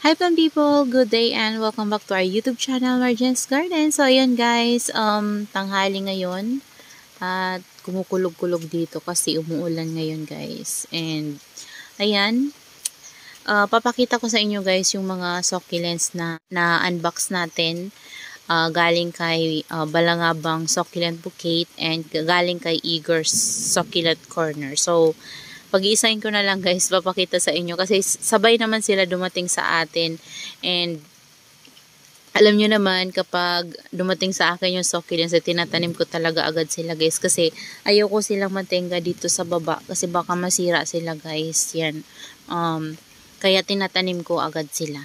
Hi fun people! Good day and welcome back to our YouTube channel, Marjan's Garden. So ayan guys, tanghali ngayon at kumukulog-kulog dito kasi umuulan ngayon guys. And ayan, papakita ko sa inyo guys yung mga succulents na unbox natin. Galing kay Balangabang Succulent Bouquet and galing kay Igor's Succulent Corner. So pag-iisahin ko na lang guys, papakita sa inyo kasi sabay naman sila dumating sa atin. And alam nyo naman kapag dumating sa akin yung succulents, tinatanim ko talaga agad sila guys kasi ayoko silang matenga dito sa baba kasi baka masira sila guys. Yan. Kaya tinatanim ko agad sila.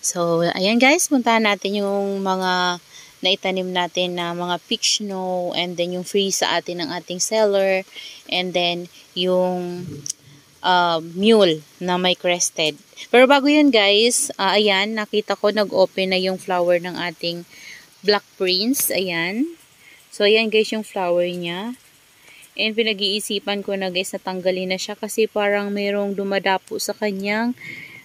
So ayan guys, puntahan natin yung mga naitanim natin na mga peach snow, and then yung free sa atin ng ating seller, and then yung mule na may crested. Pero bago yun guys, ayan, nakita ko nag-open na yung flower ng ating Black Prince. Ayan. So ayan guys yung flower niya. And pinag-iisipan ko na guys natanggalin na siya kasi parang mayroong dumadapo sa kanyang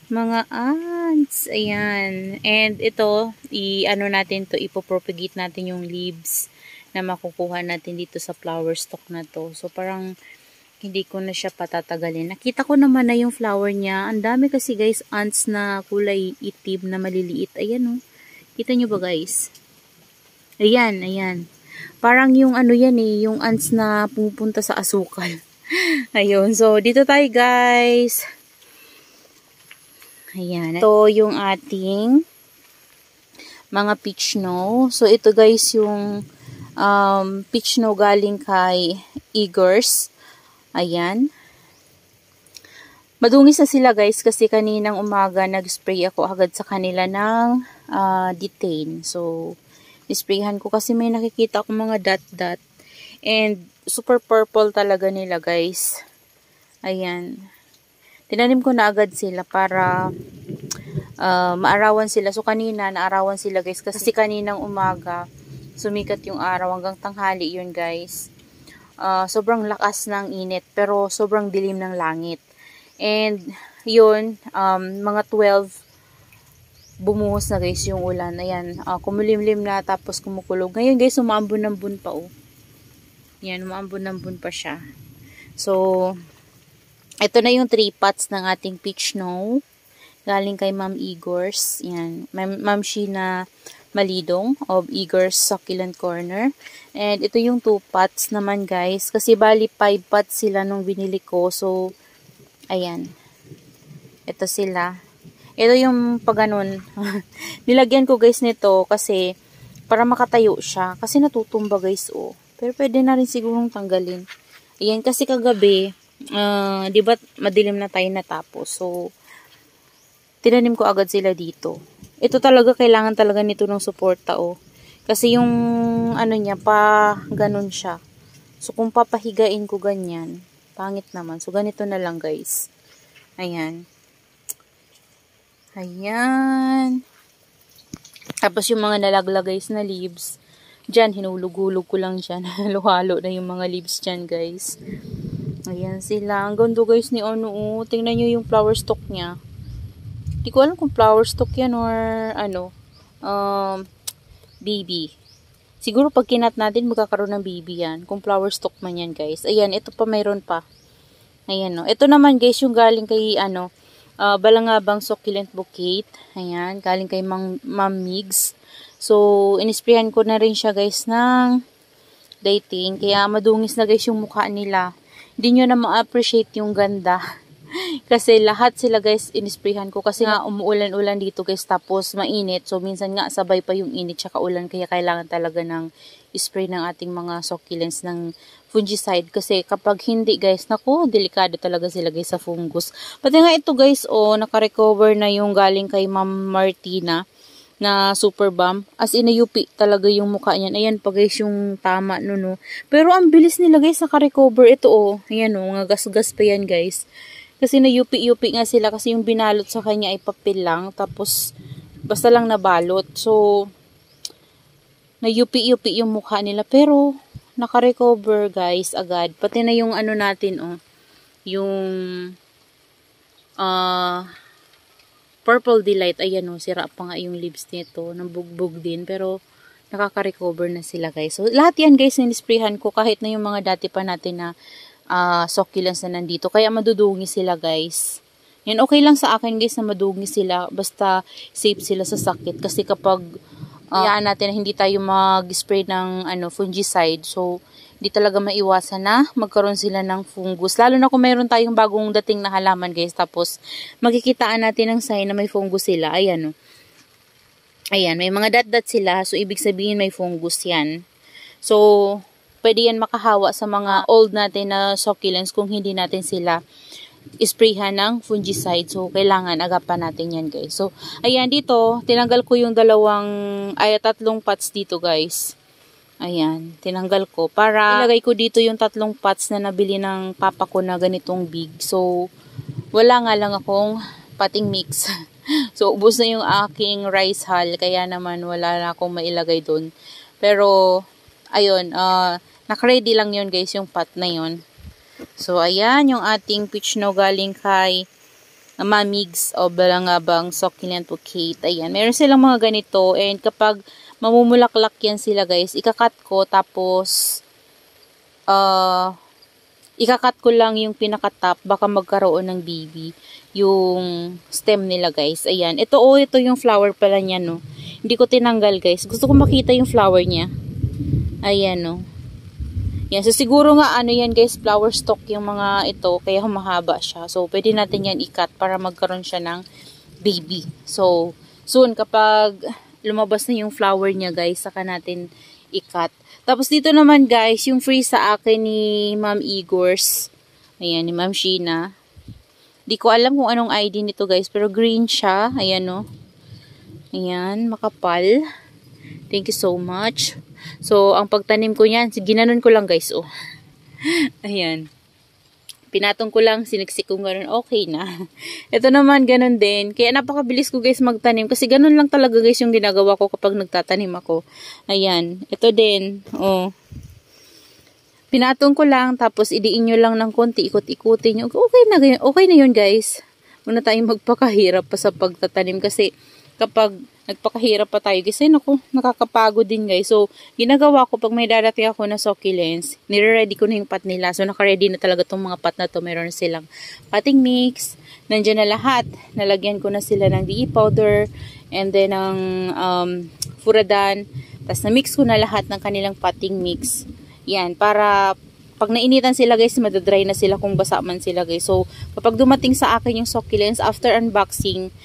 mga ants. Ayan. And ito, i-ano natin to, ipopropagate natin yung leaves na makukuha natin dito sa flower stalk na to. So parang hindi ko na siya patatagalin. Nakita ko naman na yung flower niya. Ang dami kasi guys ants na kulay itim na maliliit. Ayan oh. Kita nyo ba guys? Ayan, ayan. Parang yung ano yan eh, yung ants na pumupunta sa asukal. Ayun. So dito tayo guys. Ayan. Ito yung ating mga peach snow. So, ito guys yung peach snow galing kay Igor's. Ayan. Madungis na sila guys kasi kaninang umaga nag-spray ako agad sa kanila ng detain. So, isprayhan ko kasi may nakikita akong mga dot-dot. And, super purple talaga nila guys. Ayan. Tinanim ko na agad sila para maarawan sila. So, kanina, naarawan sila guys. Kasi kaninang umaga, sumikat yung araw hanggang tanghali yun guys. Sobrang lakas ng init, pero sobrang dilim ng langit. And, yun, mga 12, bumuhos na guys yung ulan. Ayan, kumulimlim na tapos kumukulog. Ngayon guys, umaambon-ambon pa oh. Yan, umaambon-ambon pa siya. So, ito na yung 3 pots ng ating peach snow. Galing kay Ma'am Igor's. Yan. Ma'am Sheena Malidong of Igor's Succulent Corner. And ito yung 2 pots naman guys. Kasi bali 5 pots sila nung binili ko. So, ayan. Ito sila. Ito yung paganon. Nilagyan ko guys nito kasi para makatayo siya. Kasi natutumba guys oh. Pero pwede na rin sigurong tanggalin. Ayan kasi kagabi, di ba madilim na tayo natapos. So, tinanim ko agad sila dito. Ito talaga, kailangan talaga nito ng suporta oh. Kasi yung ano niya, pa ganun siya. So, kung papahigain ko ganyan, pangit naman. So, ganito na lang guys. Ayan. Ayan. Tapos yung mga nalaglag guys na leaves, dyan, hinulog-hulog ko lang dyan. Halo-halo na yung mga leaves dyan guys. Ayan sila. Ang ganda guys ni ano oh. Tingnan nyo yung flower stalk niya. Hindi ko alam kung flower stalk yan or ano. Baby. Siguro pag kinat natin magkakaroon ng baby yan. Kung flower stalk man yan guys. Ayan, ito pa mayroon pa. Ayan oh. Ito naman guys yung galing kay ano, Balangabang Succulent Bouquet. Ayan, galing kay Ma'am Migs. So, inisprayan ko na rin siya guys ng dating. Kaya madungis na guys yung mukha nila. Hindi nyo na ma-appreciate yung ganda. Kasi lahat sila guys inisprayhan ko. Kasi nga umuulan-ulan dito guys. Tapos mainit. So minsan nga sabay pa yung init tsaka ulan. Kaya kailangan talaga ng spray ng ating mga succulents ng fungicide. Kasi kapag hindi guys, naku, delikado talaga sila guys sa fungus. Pati nga ito guys, oh, naka-recover na yung galing kay Ma'am Martina na super bomb. As in, UP talaga yung mukha niyan. Ayan pa guys yung tama no, no. Pero ang bilis nila guys naka-recover. Ito oh. Ayan oh, mga gas-gas pa yan guys. Kasi na UP nga sila kasi yung binalot sa kanya ay papel lang. Tapos, basta lang nabalot. So, na UP yung mukha nila. Pero, naka-recover guys agad. Pati na yung ano natin oh. Yung Purple Delight, ayan o, sira pa nga yung leaves nito, nabugbog din, pero nakaka-recover na sila guys. So, lahat yan guys, ninisprayhan ko, kahit na yung mga dati pa natin na succulents na nandito, kaya madudungi sila guys. Yan, okay lang sa akin guys na madungi sila, basta safe sila sa sakit, kasi kapag hayaan natin na hindi tayo mag-spray ng fungicide, so hindi talaga maiwasan na magkaroon sila ng fungus. Lalo na kung mayroon tayong bagong dating na halaman guys. Tapos makikitaan natin ng sign na may fungus sila. Ayan o. Ayan, may mga dot-dot sila. So ibig sabihin may fungus yan. So pwede yan makahawa sa mga old natin na succulents kung hindi natin sila isprayhan ng fungicide. So kailangan agapan natin yan guys. So ayan, dito tinanggal ko yung tatlong pots dito guys. Ayan, tinanggal ko para ilagay ko dito yung 3 pots na nabili ng papa ko na ganitong big. So, wala nga lang akong potting mix. So, ubos na yung aking rice hull, kaya naman wala na akong mailagay doon. Pero, ayun, nakaready lang yun guys, yung pot na yun. So, ayan, yung ating peach no galing kay Mamigs o Balangabang Succulent Bouquet. Ayan, meron silang mga ganito, and kapag mamumulaklak yan sila guys, ikakat ko, tapos ikakat ko lang yung pinaka-top, baka magkaroon ng baby yung stem nila guys. Ayan, ito yung flower pala niya no. Hindi ko tinanggal guys, gusto ko makita yung flower niya. Ayan no. Yan, so siguro nga yan guys, flower stalk yung mga ito, kaya humahaba siya. So pwede natin yan ikat para magkaroon siya ng baby. So soon kapag lumabas na yung flower niya guys, saka natin i-cut. Tapos dito naman guys, yung free sa akin ni Ma'am Igors. Ayan, ni Ma'am Sheena. Di ko alam kung anong ID nito guys, pero green siya. Ayan no. Ayan, makapal. Thank you so much. So, ang pagtanim ko niyan, ginanon ko lang guys, oh. Ayan. Pinatong ko lang, siniksik ko gano'n, okay na. Ito naman, gano'n din. Kaya napakabilis ko guys magtanim. Kasi gano'n lang talaga guys yung ginagawa ko kapag nagtatanim ako. Ayan. Ito din. Oh. Pinatong ko lang, tapos idiin nyo lang ng konti, ikot-ikutin nyo. Okay na yun guys. Muna tayong magpakahirap pa sa pagtatanim. Kasi kapag nagpakahirap pa tayo guys, ay naku, nakakapagod din guys. So, ginagawa ko pag may darating ako na succulents, nire-ready ko na yung pot nila. So, naka-ready na talaga tong mga pot na to. Meron na silang potting mix. Nandiyan na lahat. Nalagyan ko na sila ng DE powder and then ng furadan. Tapos, na-mix ko na lahat ng kanilang potting mix. Yan, para pag nainitan sila guys, madadry na sila kung basa man sila guys. So, kapag dumating sa akin yung succulents, after unboxing,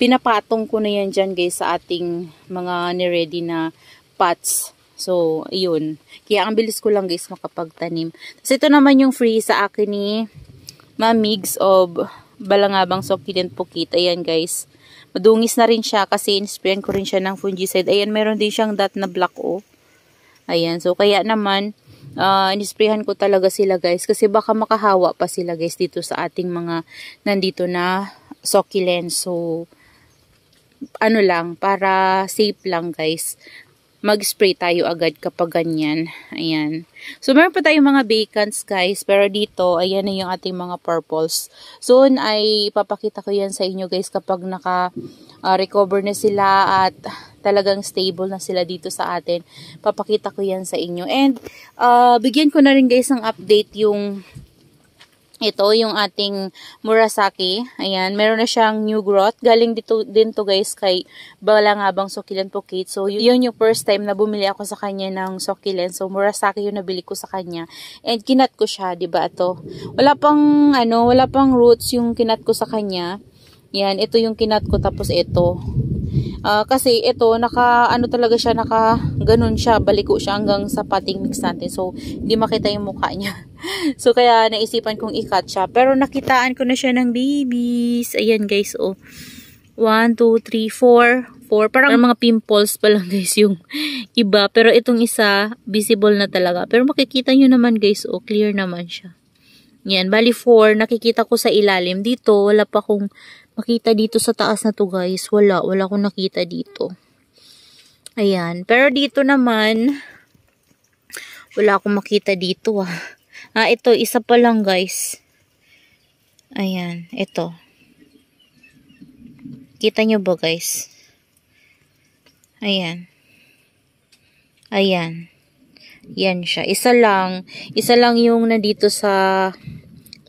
pinapatong ko na yan dyan guys sa ating mga ni-ready na pots. So, yun. Kaya ang bilis ko lang guys makapagtanim. Tapos ito naman yung free sa akin ni Mamigs of Balangabang Succulent Bouquet. Ayan guys. Madungis na rin siya kasi in-sprayan ko rin siya ng fungicide. Ayan, meron din siyang dot na black o. Ayan. So, kaya naman, in-sprayan ko talaga sila guys. Kasi baka makahawa pa sila guys dito sa ating mga nandito na succulents. So, lang, para safe lang guys, mag-spray tayo agad kapag ganyan. Ayan. So, meron pa tayong mga vacants guys, pero dito, ayan na yung ating mga purples. Soon ay ipapakita ko yan sa inyo guys kapag naka-recover na sila at talagang stable na sila dito sa atin. Papakita ko yan sa inyo. And, bigyan ko na rin guys ng update yung ito, yung ating Murasaki. Ayan, meron na siyang new growth. Galing dito din to guys kay Balangabang Succulent Bouquet. So, yun yung first time na bumili ako sa kanya ng succulent. So, Murasaki yung nabili ko sa kanya. And kinat ko siya, diba ito? Wala pang roots yung kinat ko sa kanya. Yan, ito yung kinat ko tapos ito. Kasi ito, talaga siya, ganun siya, baliko siya hanggang sa potting mix natin. So, hindi makita yung mukha niya. So, kaya naisipan kong i-cut siya. Pero nakitaan ko na siya ng babies. Ayan guys, oh. 1, 2, 3, 4. Parang mga pimples pa lang guys yung iba. Pero itong isa, visible na talaga. Pero makikita nyo naman guys, oh, clear naman siya. Yan, bali 4. Nakikita ko sa ilalim. Dito, wala pa akong makita dito sa taas na to guys. Wala akong nakita dito. Ayan. Pero dito naman, wala akong makita dito ah. Ito, isa pa lang guys. Ayan, ito. Kita nyo ba guys? Ayan. Ayan. Yan siya. Isa lang yung nandito sa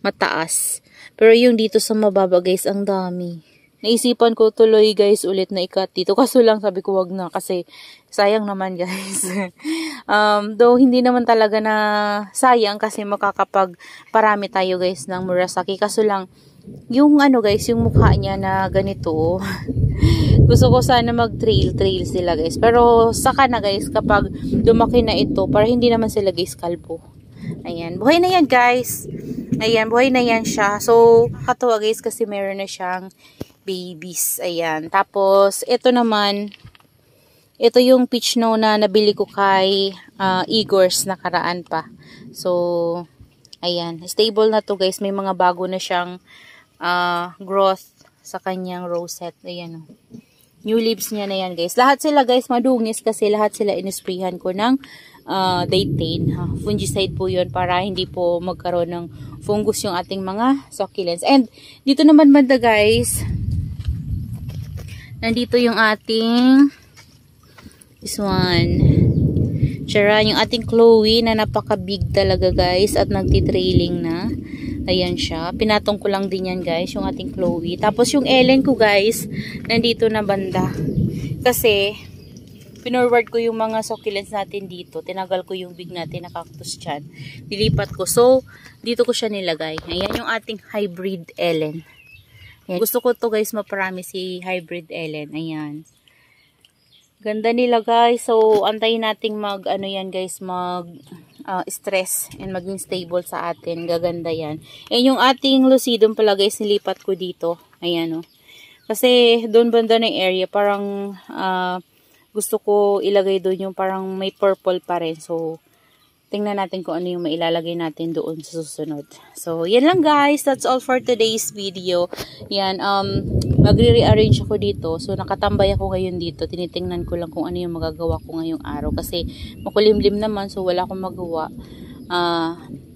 mataas. Pero yung dito sa mababa guys, ang dami. Naisipan ko tuloy guys ulit na ikat dito. Kaso lang sabi ko wag na kasi sayang naman guys. Though hindi naman talaga na sayang kasi makakapagparami tayo guys ng murasaki. Kaso lang yung ano guys, yung mukha niya na ganito. Gusto ko sana mag-trail sila guys. Pero saka na guys kapag lumaki na ito para hindi naman sila guys kalbo. Ayan, buhay na yan guys. Ayan, buhay na yan siya. So, katuwa guys kasi meron na siyang babies. Ayan. Tapos, ito naman, ito yung peach no na nabili ko kay Igor's nakaraan pa. So, ayan. Stable na to guys. May mga bago na siyang growth sa kanyang rosette. Ayan. New leaves niya na yan guys. Lahat sila guys madungis kasi lahat sila inisprayhan ko ng Daytane. Fungicide po yun para hindi po magkaroon ng fungus yung ating mga succulents. And dito naman banda guys, nandito yung ating this one. Tsara, yung ating Chloe na napaka-big talaga guys at nagtitrailing na. Ayan siya. Pinatong ko lang din yan guys, yung ating Chloe. Tapos yung Ellen ko guys, nandito na banda. Kasi, pinorward ko yung mga succulents natin dito. Tinagal ko yung big natin na cactus dyan. Nilipat ko. So, dito ko siya nilagay. Ayan yung ating hybrid Ellen. Ayan. Gusto ko to guys maparami si hybrid Ellen. Ayan. Ganda nila guys. So, antayin nating ano yan guys, stress and maging stable sa atin. Gaganda yan. And yung ating lucidum pala guys, nilipat ko dito. Ayan o. Kasi doon banda ng area, parang gusto ko ilagay doon yung parang may purple pa rin. So, tingnan natin kung ano yung mailalagay natin doon sa susunod. So, yan lang guys. That's all for today's video. Yan, magre-rearrange ako dito. So, nakatambay ako ngayon dito. Tinitingnan ko lang kung ano yung magagawa ko ngayong araw. Kasi, makulimlim naman. So, wala akong magawa.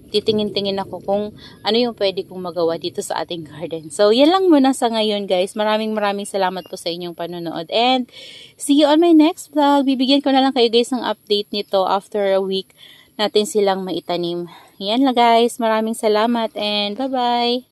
Titingin-tingin ako kung ano yung pwede kong magawa dito sa ating garden. So, yan lang muna sa ngayon guys. Maraming salamat po sa inyong panonood. And, see you on my next vlog. Bibigyan ko na lang kayo guys ng update nito after a week natin silang maitanim. Yan lang guys. Maraming salamat and bye-bye!